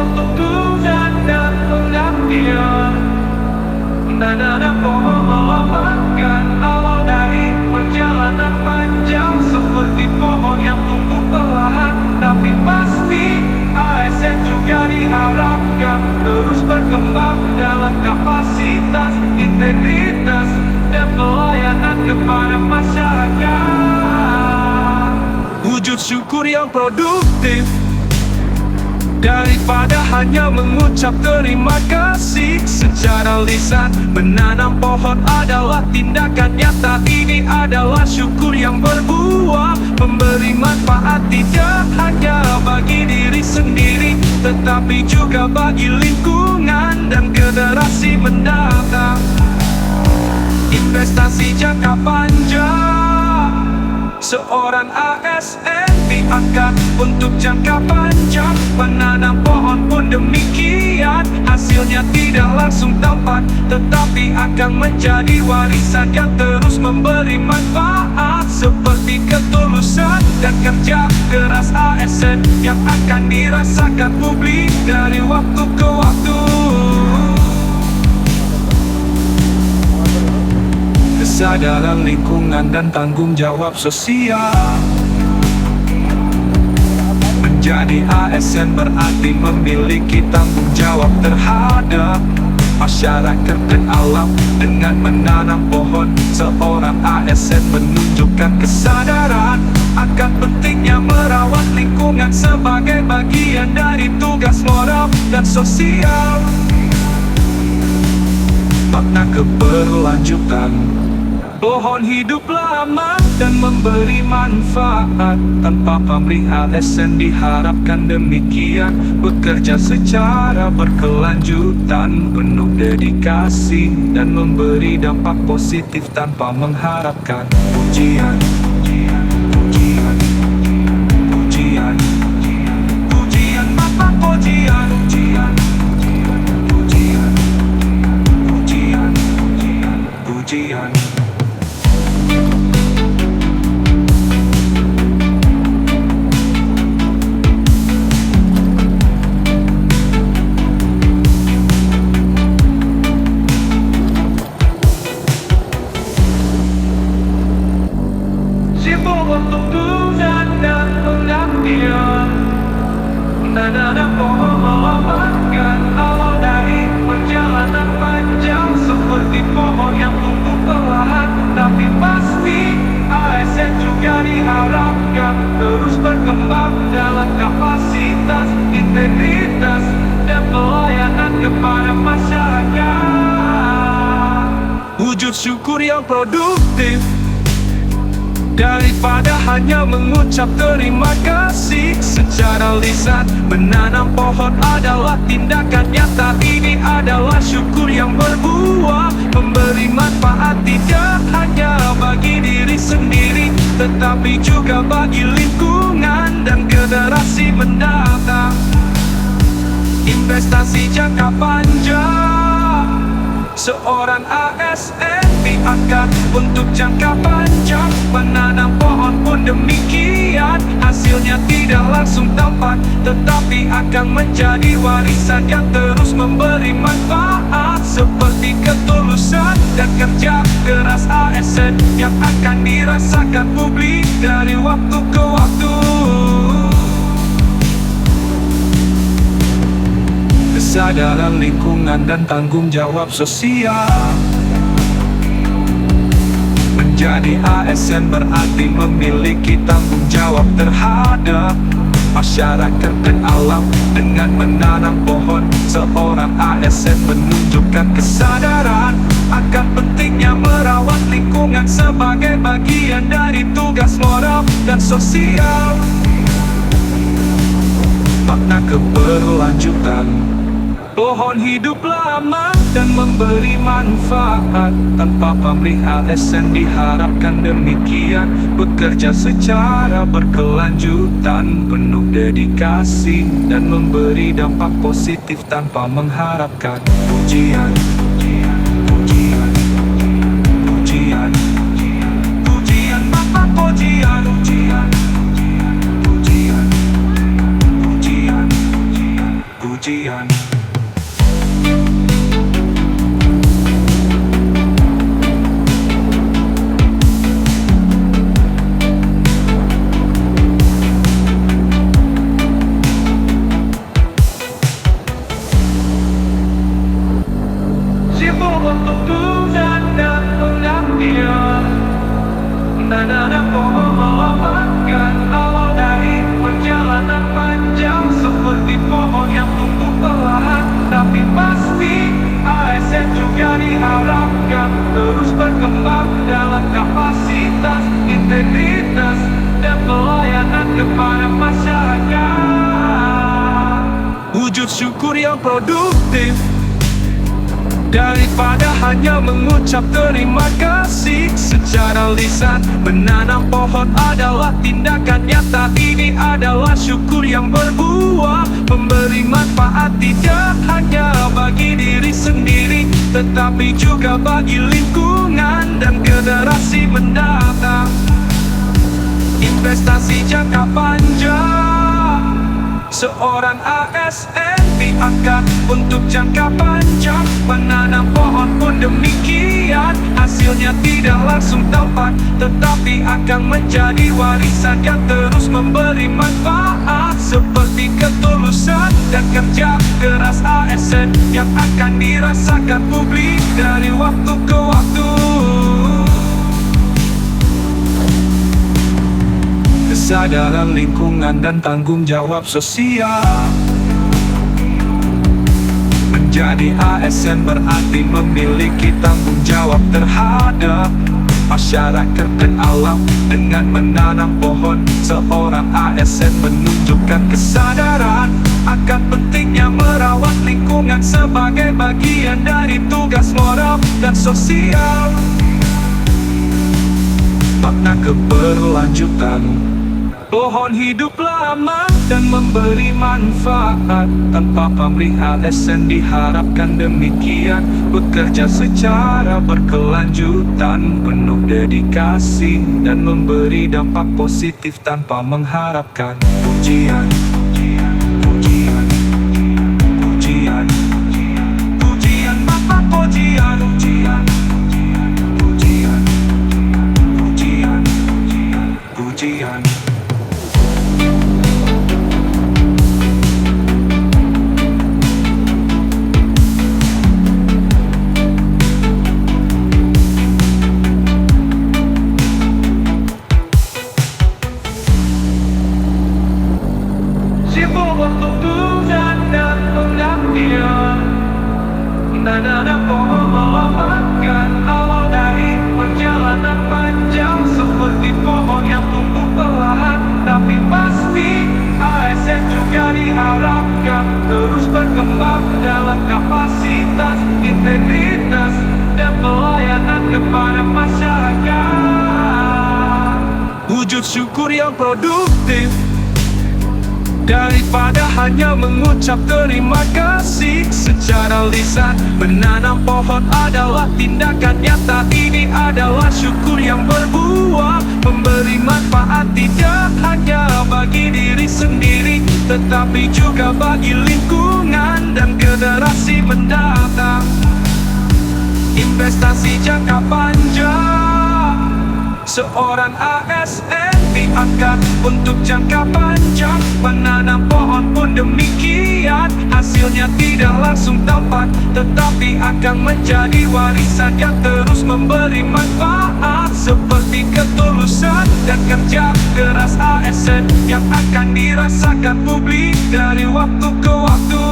untuk Tuhan dan pengabdian. Dan ada pohon melambangkan awal dari perjalanan panjang, seperti pohon yang tumbuh perlahan tapi pasti. ASN juga diharapkan terus berkembang dalam kapasitas, integritas, dan pelayanan kepada masyarakat. Wujud syukur yang produktif, daripada hanya mengucap terima kasih secara lisan. Menanam pohon adalah tindakan nyata. Ini adalah syukur yang berbuah, memberi manfaat tidak hanya bagi diri sendiri, tetapi juga bagi lingkungan dan generasi mendatang. Investasi jangka panjang, seorang ASN diangkat untuk jangka panjang. Menanam pohon pun demikian, hasilnya tidak langsung tampak, tetapi akan menjadi warisan yang terus memberi manfaat, seperti ketulusan dan kerja keras ASN yang akan dirasakan publik dari waktu ke waktu. Kesadaran lingkungan dan tanggung jawab sosial. Menjadi ASN berarti memiliki tanggung jawab terhadap masyarakat dan alam. Dengan menanam pohon, seorang ASN menunjukkan kesadaran akan pentingnya merawat lingkungan sebagai bagian dari tugas moral dan sosial. Makna keberlanjutan, pohon hidup lama dan memberi manfaat. Tanpa pamrih ASN diharapkan demikian, bekerja secara berkelanjutan, penuh dedikasi dan memberi dampak positif tanpa mengharapkan pujian. Pujian, pujian, pujian, Bapak, pujian, pujian, pujian, pujian, pujian. Untuk Tuhan dan pengabdian. Dan ada pohon melambangkan awal dari perjalanan panjang, seperti pohon yang tumbuh perlahan tapi pasti. ASN juga diharapkan terus berkembang dalam kapasitas, integritas, dan pelayanan kepada masyarakat. Wujud syukur yang produktif, daripada hanya mengucap terima kasih secara lisan. Menanam pohon adalah tindakan nyata. Ini adalah syukur yang berbuah, memberi manfaat tidak hanya bagi diri sendiri, tetapi juga bagi lingkungan dan generasi mendatang. Investasi jangka panjang, seorang ASN diangkat untuk jangka panjang. Menanam pohon pun demikian, hasilnya tidak langsung tampak, tetapi akan menjadi warisan yang terus memberi manfaat, seperti ketulusan dan kerja keras ASN yang akan dirasakan publik dari waktu ke waktu. Kesadaran lingkungan dan tanggung jawab sosial. Menjadi ASN berarti memiliki tanggung jawab terhadap masyarakat dan alam. Dengan menanam pohon, seorang ASN menunjukkan kesadaran akan pentingnya merawat lingkungan sebagai bagian dari tugas moral dan sosial. Makna keberlanjutan, pohon hidup lama dan memberi manfaat. Tanpa pamrih ASN diharapkan demikian, bekerja secara berkelanjutan, penuh dedikasi dan memberi dampak positif tanpa mengharapkan pujian. Pujian, pujian, pujian, Bapak, pujian, pujian, pujian, pujian, pujian. syukur yang produktif, daripada hanya mengucap terima kasih secara lisan. Menanam pohon adalah tindakan nyata. Ini adalah syukur yang berbuah, memberi manfaat tidak hanya bagi diri sendiri, tetapi juga bagi lingkungan dan generasi mendatang. Investasi jangka panjang, seorang ASN diangkat untuk jangka panjang. Menanam pohon pun demikian, hasilnya tidak langsung tampak, tetapi akan menjadi warisan yang terus memberi manfaat, seperti ketulusan dan kerja keras ASN yang akan dirasakan publik dari waktu ke waktu. Kesadaran lingkungan dan tanggung jawab sosial. Menjadi ASN berarti memiliki tanggung jawab terhadap masyarakat dan alam. Dengan menanam pohon, seorang ASN menunjukkan kesadaran akan pentingnya merawat lingkungan sebagai bagian dari tugas moral dan sosial. Makna keberlanjutan, pohon hidup lama dan memberi manfaat. Tanpa pamrih ASN diharapkan demikian, bekerja secara berkelanjutan, penuh dedikasi dan memberi dampak positif tanpa mengharapkan pujian. Pujian, pujian, pujian Bapak, pujian, pujian, pujian, pujian, pujian. Sibuk untuk tujuan dan pengabdian, menanam pohon melambangkan awal dari perjalanan panjang, seperti pohon yang tumbuh perlahan tapi pasti. ASN juga diharapkan terus berkembang dalam kapasitas, integritas, dan pelayanan kepada masyarakat. Wujud syukur yang produktif, daripada hanya mengucap terima kasih secara lisan. Menanam pohon adalah tindakan nyata. Ini adalah syukur yang berbuah, memberi manfaat tidak hanya bagi diri sendiri, tetapi juga bagi lingkungan dan generasi mendatang. Investasi jangka panjang, seorang ASN diangkat untuk jangka panjang. Menanam pohon pun demikian, hasilnya tidak langsung tampak, tetapi akan menjadi warisan yang terus memberi manfaat, seperti ketulusan dan kerja keras ASN yang akan dirasakan publik dari waktu ke waktu.